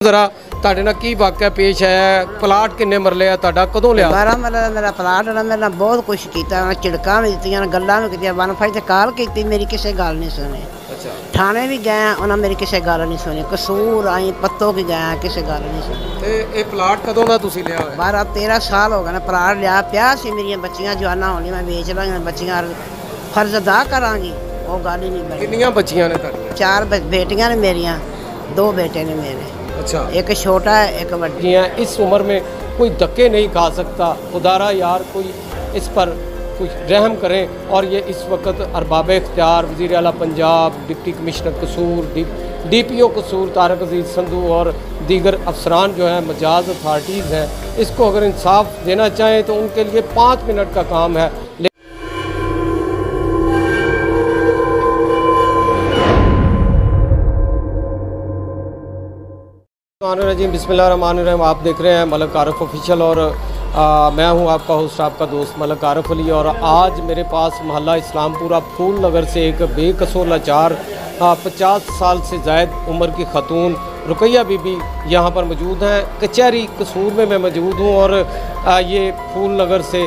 जरा ਤੁਹਾਡੇ ਨਾਲ ਕੀ ਵਾਕਿਆ पेश आया प्लाट किन्ने मरले आ ਤੁਹਾਡਾ कदों लिया 12 मरले ਦਾ मेरा प्लाट है मेरे ਨਾਲ बहुत कुछ किया मैं झिड़कां भी दित्तियां गल्लां भी कीतियां वन फाई ते कॉल की मेरी किसी गल नहीं सुनी। अच्छा थाने भी गए उन्हें मेरी किसी गल नहीं सुनी कसूर आई पत्तों की गए किसी गल नहीं सुनी। ਤੇ ਇਹ प्लाट कदों ਦਾ ਤੁਸੀਂ ਲਿਆ ਹੋਇਆ 12-13 साल हो गए प्लाट लिया पिया सी मेरी बच्चियां जवाना होनी मैं बेच लांगी बच्चियां फर्ज अदा करांगी वो गल ही नहीं बनी। कितनियां बच्चियां ने ਤੁਹਾਡੀਆਂ 4 बेटियां ने मेरिया 2 बेटे ने मेरे। अच्छा एक छोटा है एक बड़ी है। इस उम्र में कोई धक्के नहीं खा सकता खुदारा यार कोई इस पर कुछ रहम करें। और ये इस वक्त अरबाब इख्तियार वज़ीर आला पंजाब डिप्टी कमिश्नर कसूर DPO कसूर तारक अजीज़ संधू और दीगर अफसरान जो हैं मजाज अथॉरिटीज़ हैं इसको अगर इंसाफ देना चाहें तो उनके लिए 5 मिनट का काम है। जी बिस्मिल्लाहिर्रहमानिर्रहीम आप देख रहे हैं मलक आरफ ऑफिशियल और मैं हूं आपका होस्ट आपका दोस्त मलक आरफ अली। और आज मेरे पास मोहल्ला इस्लामपुरा फूल नगर से एक बेकसूर लाचार 50 साल से ज़ायद उम्र की ख़तून रुकैया बीबी यहाँ पर मौजूद हैं। कचहरी कसूर में मैं मौजूद हूँ और ये फूल नगर से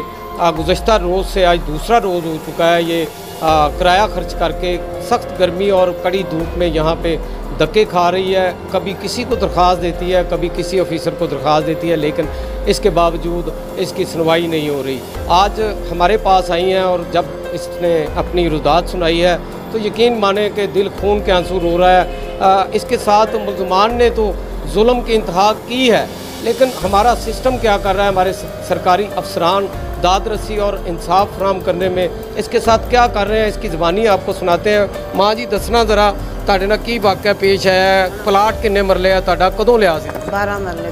गुज़श्ता रोज़ से आज दूसरा रोज़ हो चुका है। ये किराया खर्च करके सख्त गर्मी और कड़ी धूप में यहाँ पे धक्के खा रही है। कभी किसी को दरख्वास्त देती है कभी किसी ऑफिसर को दरख्वास्त देती है लेकिन इसके बावजूद इसकी सुनवाई नहीं हो रही। आज हमारे पास आई हैं और जब इसने अपनी रुदात सुनाई है तो यकीन माने कि दिल खून के आंसू रो रहा है। इसके साथ मुल्ज़मान ने तो जुल्म की इंतहा की है लेकिन हमारा सिस्टम क्या कर रहा है, हमारे सरकारी अफसरान दाद रसी और इंसाफ फराहम करने में इसके साथ क्या कर रहे हैं इसकी ज़बानी आपको सुनाते हैं। माँ जी दसना ज़रा ਤੁਹਾਡੇ ਨਾਲ ਕੀ ਵਾਕਿਆ पेश आया प्लाट किन्ने मरले आ ਤੁਹਾਡਾ कदों लिया ਸੀ 12 मरले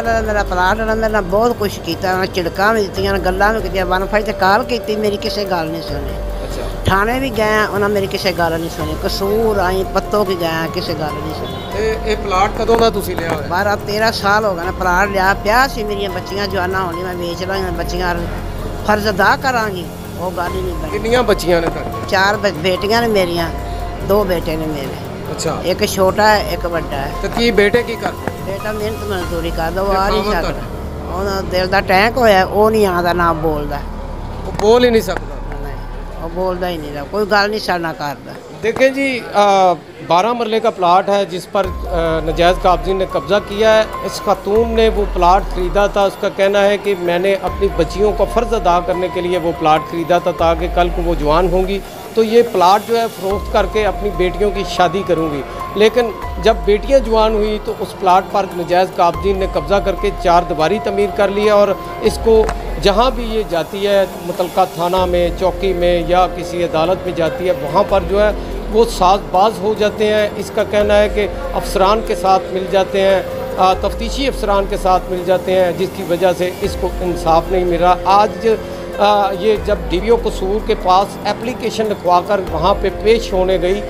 ਦਾ मेरा प्लाट है मेरे ਨਾਲ बहुत कुछ किया मैं झिड़कां भी दित्तियां गल्लां भी कीतियां वन फाई ते कॉल की मेरी किसी गल नहीं सुनी। अच्छा थाने भी गए उन्हें मेरी किसी गल नहीं सुनी कसूर आई पत्तों की गए किसी गल नहीं सुनी। ਤੇ ਇਹ प्लाट कदों ਦਾ ਤੁਸੀਂ ਲਿਆ ਹੋਇਆ 12-13 साल हो गए प्लाट लिया पिया सी मेरी बच्चियां जवाना होनी मैं बेच लांगी बच्चियां फर्ज अदा करांगी वो गल ही नहीं बनी। कितनियां बच्चियां ने ਤੁਹਾਡੀਆਂ 4 बेटियां ने मेरिया 2 बेटे ने मेरे। अच्छा एक छोटा है एक बड़ा है। तो की बेटे की करते बेटा मेहनत मजदूरी करता वो आ नहीं सकता ਉਹਦਾ ਦਿਲ ਦਾ ਟੈਂਕ ਹੋਇਆ ਉਹ ਨਹੀਂ ਆਉਂਦਾ ਨਾ ਬੋਲਦਾ वो बोल ही नहीं सकता। ਉਹ ਬੋਲਦਾ ਹੀ ਨਹੀਂ ਕੋਈ ਗੱਲ ਨਹੀਂ ਸਾਡਾ ਕਰਦਾ। देखें जी 12 मरले का प्लाट है जिस पर नजायज़ काबज़ी ने कब्ज़ा किया है। इस खातून ने वो प्लाट ख़रीदा था। उसका कहना है कि मैंने अपनी बच्चियों को फ़र्ज़ अदा करने के लिए वो प्लाट ख़रीदा था ताकि कल को वो जवान होंगी तो ये प्लाट जो है फ़रोख्त करके अपनी बेटियों की शादी करूँगी। लेकिन जब बेटियाँ जवान हुई तो उस प्लाट पर नजायज़ काबज़ी ने कब्ज़ा करके 4 दीवारी तमीर कर लिया और इसको जहाँ भी ये जाती है मुतलका थाना में चौकी में या किसी अदालत में जाती है वहाँ पर जो है वो साज़बाज हो जाते हैं। इसका कहना है कि अफसरान के साथ मिल जाते हैं तफ्तीशी अफसरान के साथ मिल जाते हैं जिसकी वजह से इसको इंसाफ नहीं मिल रहा। आज ये जब DPO कसूर के पास एप्लीकेशन लिखवा कर वहाँ पे पेश होने गई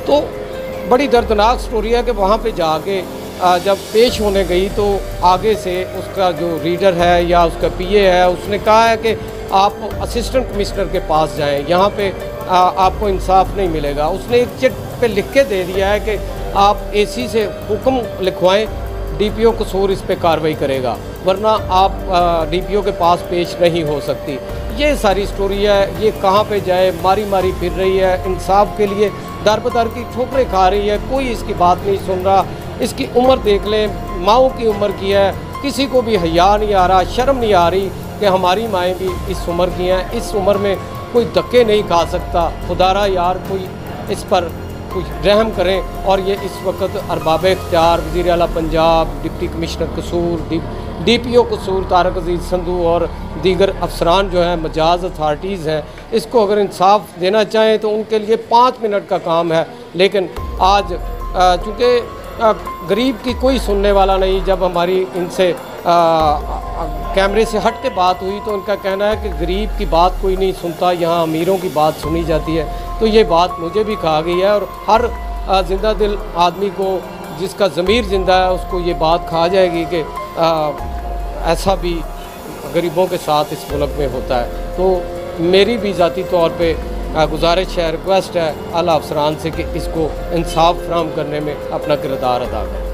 तो बड़ी दर्दनाक स्टोरी है कि वहाँ पे जाके जब पेश होने गई तो आगे से उसका जो रीडर है या उसका PA है उसने कहा है कि आप असिस्टेंट कमिश्नर के पास जाएं, यहाँ पे आपको इंसाफ नहीं मिलेगा। उसने एक चिट पे लिख के दे दिया है कि आप AC से हुक्म लिखवाएं DPO कसूर इस पे कार्रवाई करेगा वरना आप DPO के पास पेश नहीं हो सकती। ये सारी स्टोरी है। ये कहाँ पे जाए मारी मारी फिर रही है इंसाफ के लिए दर बदर की ठोकरें खा रही है कोई इसकी बात नहीं सुन रहा। इसकी उम्र देख लें माओं की उम्र की है किसी को भी हया नहीं आ रहा शर्म नहीं आ रही कि हमारी माएँ भी इस उम्र की हैं। इस उम्र में कोई धक्के नहीं खा सकता खुदारा यार कोई इस पर कुछ रहम करें। और ये इस वक्त अरबाब इख्तियार वज़ीर आला पंजाब डिप्टी कमिश्नर कसूर DPO कसूर तारक अजीज़ संधू और दीगर अफसरान जो हैं मजाज अथॉरिटीज़ हैं इसको अगर इंसाफ देना चाहें तो उनके लिए 5 मिनट का काम है। लेकिन आज चूँकि गरीब की कोई सुनने वाला नहीं जब हमारी इनसे कैमरे से हट के बात हुई तो उनका कहना है कि गरीब की बात कोई नहीं सुनता यहाँ अमीरों की बात सुनी जाती है। तो ये बात मुझे भी कहा गई है और हर ज़िंदा दिल आदमी को जिसका ज़मीर ज़िंदा है उसको ये बात कहा जाएगी कि ऐसा भी गरीबों के साथ इस मुल्क में होता है। तो मेरी भी ज़ाती तौर पे गुजारिश है रिक्वेस्ट है आला अफसरान से कि इसको इंसाफ फराहम करने में अपना किरदार अदा करें।